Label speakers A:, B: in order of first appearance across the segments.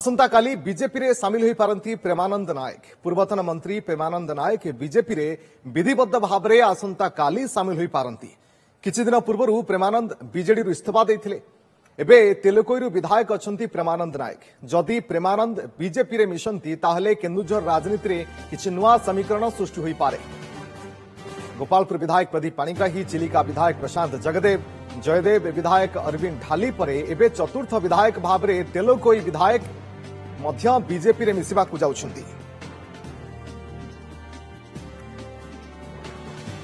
A: आसंता काली BJP रे सामिल होई पारंती प्रेमानंद नायक। पूर्वतन मंत्री प्रेमानंद नायक बीजेपी रे विधिबद्ध भाव में आसंता काली सामिल होई पारंती। किछि दिन पूर्व प्रेमानंद बीजेडी रु इस्तीफा देथिले। एबे तेलुकोईरु विधायक अछंती प्रेमानंद नायक। जदि प्रेमानंद बीजेपी रे मिशंती ताहले केन्दुझर राजनीति रे किछि नुआ समीकरण सृष्टि होई पारे। गोपालपुर विधायक प्रदीप पाणिग्राही, चिलिका विधायक प्रशांत जगदेव, जयदेव विधायक अरविंद ढाली परे एबे चतुर्थ विधायक भाव में तेलुकोई विधायक मध्य बीजेपी रे मिसिबाकु जाउछंती।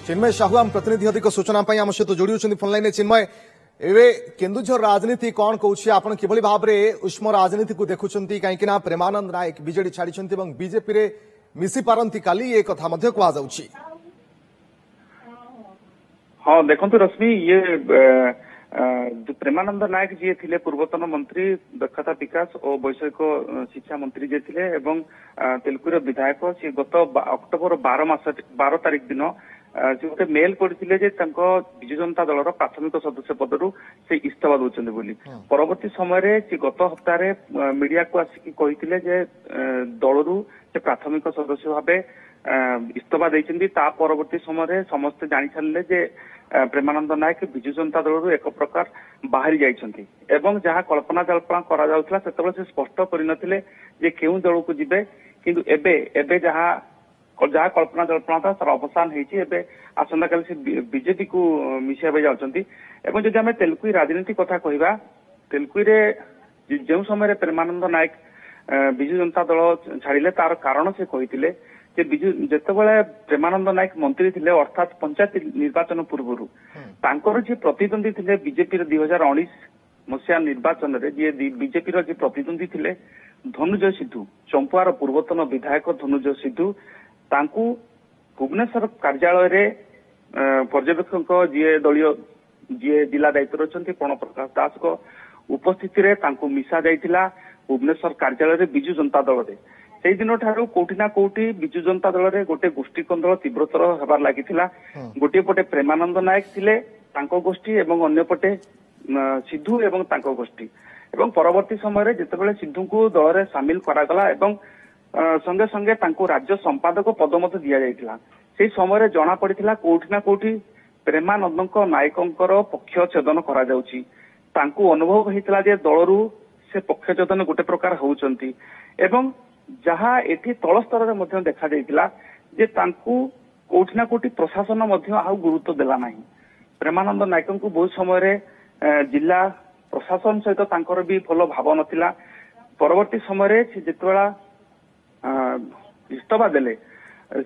A: चिन्मय साहू आम प्रतिनिधि अधिक सूचना पाई आम सहित जोड़ी होछंती फोन लाइन रे। चिन्मय, एबे केन्दुझर राजनीति कौन कहूछि, आपण किभली भाव में उष्म राजनीति को देखुछंती, काहेकि ना प्रेमानंद नायक बीजेडी छाड़िछंती एवं बीजेपी रे मिसी पारंती काली ए कथा मध्य कुआ जाउछि।
B: हाँ देखु रश्मि, ये प्रेमानंद नायक जी थे पूर्वतन मंत्री, दक्षता विकास और वैषयिक शिक्षा मंत्री जी थे एवं तेलुगुर विधायक। सी गत अक्टोबर 12 तारिख दिन से गोटे मेल करते विजु जनता दल प्राथमिक सदस्य पदर से इस्तीफा दौरान बोली। परवर्ती समय गत हफ्ताह मीडिया को आसिक कही दलू से प्राथमिक सदस्य भाव इस्तीफा देती। परवर्ती समय समस्ते जानी सारे जे प्रेमानंद नायक विजु जनता दल एक प्रकार बाहरी जाइछंती एवं जहाँ कल्पना जल्पना करा जाउथला सेतबेले से स्पष्ट करिनथिले जे केउ दल को जिबे, किंतु एबे जहाँ कल्पना जल्पना था तार अवसान हेछि। एबे आसंता काल से बीजेपी को मिसाबे जाउछंती। एवं जदि हमें तेलुगु राजनीति कथा कहिबा, तेलुगु रे जो समय प्रेमानंद नायक विजु जनता दल छाड़िले तार कारण से कहिथिले जे बिजु जेतेबेले प्रेमानंद नायक मंत्री थिले, अर्थात पंचायत निर्वाचन पूर्व तांकर जे प्रतिद्वंदी थिले बीजेपी 2019 मसीहा निर्वाचन रे जे बीजेपी जे प्रतिद्वंदी थिले धनुजय सिद्धू, चंपुआर पूर्वतन विधायक धनुजय सिद्धू, तांकू भुवनेश्वर कार्यालय रे पर्यवेक्षक जी दलीय जी जिला दायित्व रचंती प्रणव प्रकाश दास को उपस्थिति रे तांकू मिसा जाइथिला भुवनेश्वर कार्यालय रे बिजु जनता दल रे। से दिन ठारू कोठी ना कोठी बिजु जनता दल रे गोटे गोष्ठी कंदल तीव्रतर हेबार लागिथिला। गोटे पटे प्रेमानंद नायक थिले तांको गोष्ठी एवं अन्य पटे सिद्धू एवं तांको गोष्ठी। एवं परवर्ती समय जेतेबेले सिद्धू को दल रे शामिल करागला एवं संगे संगे तांको राज्य संपादक पद मत दिया जाइथिला। से समय जना पड़िथिला कोठी ना कोठी प्रेमानंद नायकंकर पक्ष छेदन करा जाउची। तांको अनुभव हेतिला जे दलरू से पक्ष छेदन गोटे प्रकार होउचंती एवं जहाँ एठी तल स्तर में देखा जाइथिला जे तांकू कोठी ना कोठी प्रशासन मध्य आउ गुरुत्व देला नाही। प्रेमानंद नायक को बहुत समय जिला प्रशासन सहित तांकर भी भल भाव नथिला। परवर्ती समय जेतेबेला इस्तीफा देले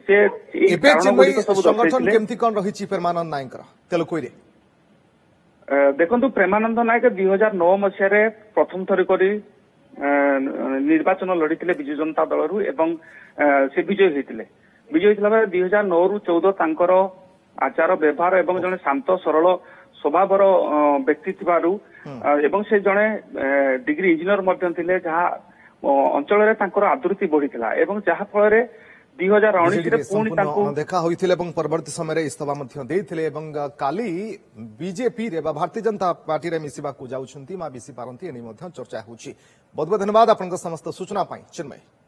B: से
A: संगठन केमती कोन रहिछि प्रेमानंद नायक तेलुगु रे।
B: देखंतु प्रेमानंद नायक 2009 मसीह रे प्रथम थरी करी निर्वाचन लड़ी विजु जनता दलरू एवं से विजय होते। विजय होता 2009 रु 14 तांकर आचार व्यवहार एवं जने शांत सरल स्वभावर व्यक्ति थिबारु एवं से जने डिग्री इंजीनियर मध्य थिले, जहाँ अंचल रे तांकर आदृति बढ़िथिला एवं जहाँ फल 2019 रे पुणी तांको
A: देखा होइथिले एवं परवर्ती समय इस्तीफा मध्य देथिले एवं काली बीजेपी रे भारतीय जनता पार्टी रे मिसिबाकु जाउछंती मा मिसि पारंती एनी मध्य चर्चा होउछि। बहुत बहुत धन्यवाद आपनका समस्त सूचना पाई चिन्मय।